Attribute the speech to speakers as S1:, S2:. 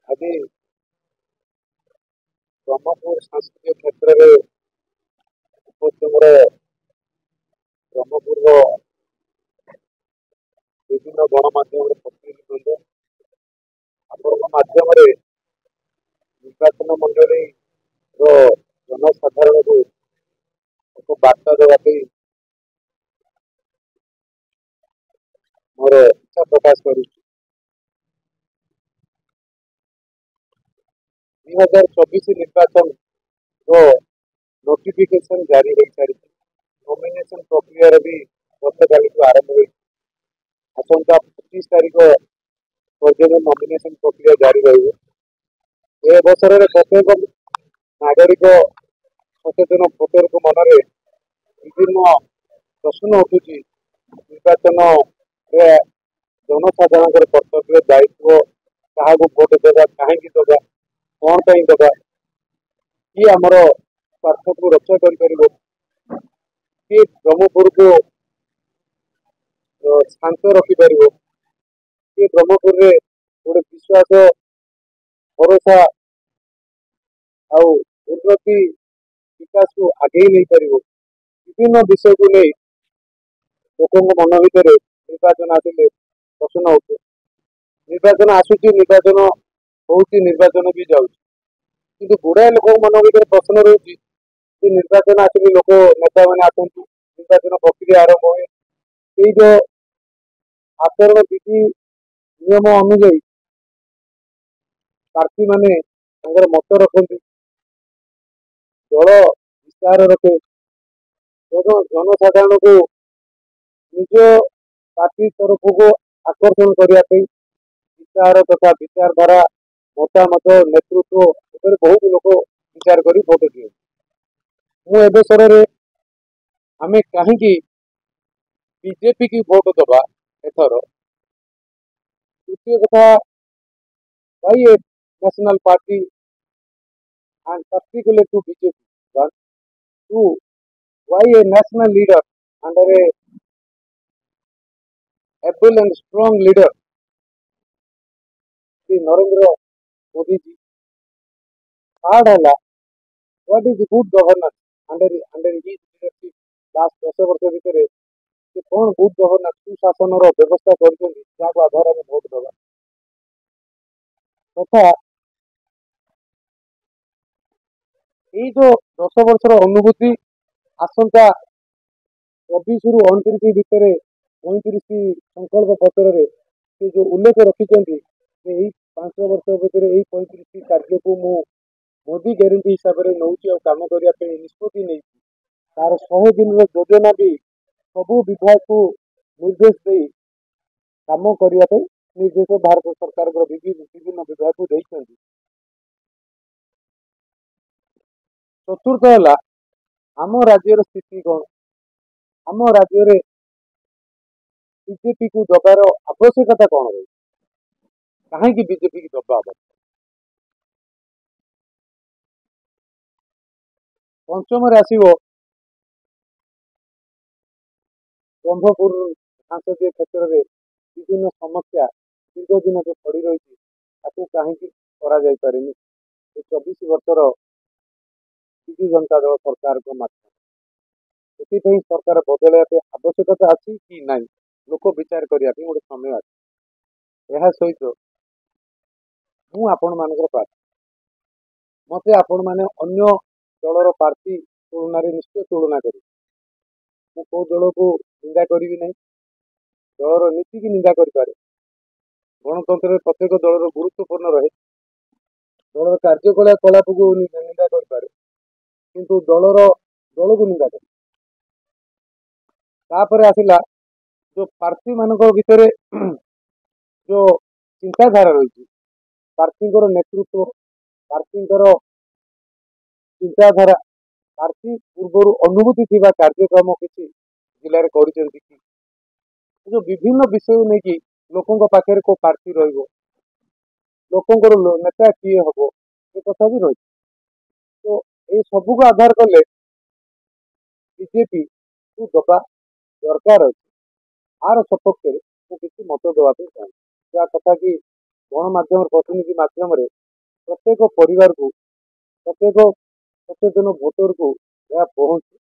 S1: ଆଜି ବ୍ରହ୍ମପୁର ସାଂସ୍କୃତିକ କ୍ଷେତ୍ରରେ ଉପସ୍ଥିତ ବ୍ରହ୍ମପୁରର ବିଭିନ୍ନ ଗଣମାଧ୍ୟମରେ ପ୍ରତିନିଧି କଲେ ଆପଣଙ୍କ ମାଧ୍ୟମରେ ନିର୍ବାଚନ ମଣ୍ଡଳୀର ଜନସାଧାରଣଙ୍କୁ ଏକ ବାର୍ତ୍ତା ଦେବା ପାଇଁ ମୋର ଇଚ୍ଛା ପ୍ରକାଶ କରୁଛି। 2024 ନିର୍ବାଚନର ନୋଟିଫିକେସନ ଜାରି ହୋଇସାରିଛି। ନୋମିନେସନ ପ୍ରକ୍ରିୟାର ବି ଗତକାଲିଠୁ ଆରମ୍ଭ ହୋଇଛି। ଆସନ୍ତା 25 ତାରିଖ ପର୍ଯ୍ୟନ୍ତ ନମିନେସନ ପ୍ରକ୍ରିୟା ଜାରି ରହିବ। ଏ ଅବସରରେ ପ୍ରତ୍ୟେକ ନାଗରିକ ସଚେତନ ଭୋଟରଙ୍କ ମନରେ ବିଭିନ୍ନ ପ୍ରଶ୍ନ ଉଠୁଛି। ନିର୍ବାଚନରେ ଜନସାଧାରଣଙ୍କର କର୍ତ୍ତବ୍ୟ ଦାୟିତ୍ୱ, କାହାକୁ ଭୋଟ ଦେବା, କାହିଁକି ଦେବା, କଣ ପାଇଁ ଦେବା, କିଏ ଆମର ସ୍ୱାର୍ଥକୁ ରକ୍ଷା କରିପାରିବ, କିଏ ବ୍ରହ୍ମପୁରକୁ ଶାନ୍ତ ରଖିପାରିବ, କିଏ ବ୍ରହ୍ମପୁରରେ ଗୋଟେ ବିଶ୍ୱାସ, ଭରସା ଆଉ ଉନ୍ନତି ବିକାଶକୁ ଆଗେଇ ନେଇପାରିବ। ବିଭିନ୍ନ ବିଷୟକୁ ନେଇ ଲୋକଙ୍କ ମନ ଭିତରେ ନିର୍ବାଚନ ଆସିଲେ ପ୍ରଶ୍ନ ଉଠେ। ନିର୍ବାଚନ ଆସୁଛି, ନିର୍ବାଚନ ହଉଛି, ନିର୍ବାଚନ ବି ଯାଉଛି, କିନ୍ତୁ ଗୁଡ଼ାଏ ଲୋକଙ୍କ ମନ ଭିତରେ ପ୍ରଶ୍ନ ରହୁଛି ଯେ ନିର୍ବାଚନ ଆସିଲେ ଲୋକ ନେତାମାନେ ଆସନ୍ତି, ନିର୍ବାଚନ ପ୍ରକ୍ରିୟା ଆରମ୍ଭ ହୁଏ, ସେଇ ଯୋଉ ଆଚରଣ ବିଧି ନିୟମ ଅନୁଯାୟୀ ପ୍ରାର୍ଥୀମାନେ ତାଙ୍କର ମତ ରଖନ୍ତି, ଦଳ ବିସ୍ତାର ରଖେ, ଜନସାଧାରଣଙ୍କୁ ନିଜ ପାର୍ଟି ତରଫକୁ ଆକର୍ଷଣ କରିବା ପାଇଁ ବିଚାର ତଥା ବିଚାରଧାରା, ମତାମତ, ନେତୃତ୍ୱ ଉପରେ ବହୁତ ଲୋକ ବିଚାର କରି ଭୋଟ ଦିଅନ୍ତି। ମୁଁ ଏ ଅବସରରେ ଆମେ କାହିଁକି ବିଜେପି କି ଭୋଟ ଦେବା ଏଥର, ଦ୍ୱିତୀୟ କଥା, why a national party and particularly to BJP, one, two, why a national leader under a able and strong leader Sri Narendra Modi ji. Third है what is the good governance under his leadership last 10 ବର୍ଷ ଭିତରେ ସେ କଣ good governance ସୁଶାସନର ବ୍ୟବସ୍ଥା କରିଛନ୍ତି ଯାହାକୁ ଆଧାରରେ ଆମେ ଭୋଟ ଦେବା। ତଥା ଏଇ ଯୋଉ 10 ବର୍ଷର ଅନୁଭୂତି ଆସନ୍ତା 24ରୁ 29 ଭିତରେ 35 ସଂକଳ୍ପ ପତ୍ରରେ ସେ ଯୋଉ ଉଲ୍ଲେଖ ରଖିଛନ୍ତି ଯେ ଏଇ 5 ବର୍ଷ ଭିତରେ ଏଇ 35 କାର୍ଯ୍ୟକୁ ମୁଁ ମୋଦି ଗ୍ୟାରେଣ୍ଟି ହିସାବରେ ନେଉଛି ଆଉ କାମ କରିବା ପାଇଁ ନିଷ୍ପତ୍ତି ନେଇଛି। ତାର 100 ଦିନର ଯୋଜନା ବି ସବୁ ବିଭାଗକୁ ନିର୍ଦ୍ଦେଶ ଦେଇ କାମ କରିବା ପାଇଁ ନିର୍ଦ୍ଦେଶ ଭାରତ ସରକାରଙ୍କର ବିଭିନ୍ନ ବିଭାଗକୁ ଦେଇଛନ୍ତି। ଚତୁର୍ଥ ହେଲା ଆମ ରାଜ୍ୟର ସ୍ଥିତି କଣ, ଆମ ରାଜ୍ୟରେ ବିଜେପି କୁ ଦବାର ଆବଶ୍ୟକତା କଣ ରହିଛି, କାହିଁକି ବିଜେପି କି ଦବା ଆବଶ୍ୟକ। ପଞ୍ଚମରେ ଆସିବ ବ୍ରହ୍ମପୁର ସଂସଦୀୟ କ୍ଷେତ୍ରରେ ବିଭିନ୍ନ ସମସ୍ୟା ଦୀର୍ଘ ଦିନ ଯୋଉ ପଡ଼ି ରହିଛି ତାକୁ କାହିଁକି କରାଯାଇପାରିନି ଏ 24 ବର୍ଷର ବିଜୁ ଜନତା ଦଳ ସରକାରଙ୍କ ମାଧ୍ୟମରେ। ସେଥିପାଇଁ ସରକାର ବଦଳାଇବା ପାଇଁ ଆବଶ୍ୟକତା ଅଛି କି ନାହିଁ ଲୋକ ବିଚାର କରିବା ପାଇଁ ଗୋଟେ ସମୟ ଅଛି। ଏହା ସହିତ ମୁଁ ଆପଣମାନଙ୍କର ପ୍ରାର୍ଥୀ, ମତେ ଆପଣମାନେ ଅନ୍ୟ ଦଳର ପ୍ରାର୍ଥୀ ତୁଳନାରେ ନିଶ୍ଚୟ ତୁଳନା କରିବେ। ମୁଁ କୋଉ ଦଳକୁ ନିନ୍ଦା କରିବି ନାହିଁ, ଦଳର ନୀତିକି ନିନ୍ଦା କରିପାରେ। ଗଣତନ୍ତ୍ରରେ ପ୍ରତ୍ୟେକ ଦଳର ଗୁରୁତ୍ୱପୂର୍ଣ୍ଣ ରହେ, ଦଳର କାର୍ଯ୍ୟକଳାପକୁ ନିନ୍ଦା କରିପାରେ, କିନ୍ତୁ ଦଳକୁ ନିନ୍ଦା କରେ। ତାପରେ ଆସିଲା ଯୋଉ ପ୍ରାର୍ଥୀ ମାନଙ୍କ ଭିତରେ ଯୋଉ ଚିନ୍ତାଧାରା ରହିଛି, ପ୍ରାର୍ଥୀଙ୍କର ନେତୃତ୍ୱ, ପ୍ରାର୍ଥୀଙ୍କର ଚିନ୍ତାଧାରା, ପ୍ରାର୍ଥୀ ପୂର୍ବରୁ ଅନୁଭୂତି ଥିବା କାର୍ଯ୍ୟକ୍ରମ କିଛି ଜିଲ୍ଲାରେ କରିଛନ୍ତି କି, ଯୋଉ ବିଭିନ୍ନ ବିଷୟ ନେଇକି ଲୋକଙ୍କ ପାଖରେ କୋଉ ପ୍ରାର୍ଥୀ ରହିବ, ଲୋକଙ୍କର ନେତା କିଏ ହବ, ଏ କଥା ବି ରହିଛି। ତ ଏଇ ସବୁକୁ ଆଧାର କଲେ ବିଜେପି କୁ ଦବା ଦରକାର ଅଛି। ଆର ସପକ୍ଷରେ ମୁଁ କିଛି ମତ ଦେବା ପାଇଁ ଚାହୁଁଛି, ଯାହା କଥା କି ଗଣମାଧ୍ୟମର ପ୍ରତିନିଧି ମାଧ୍ୟମରେ ପ୍ରତ୍ୟେକ ପରିବାରକୁ, ପ୍ରତ୍ୟେକ ସଚେତନ ଭୋଟରକୁ ଏହା ପହଞ୍ଚୁ।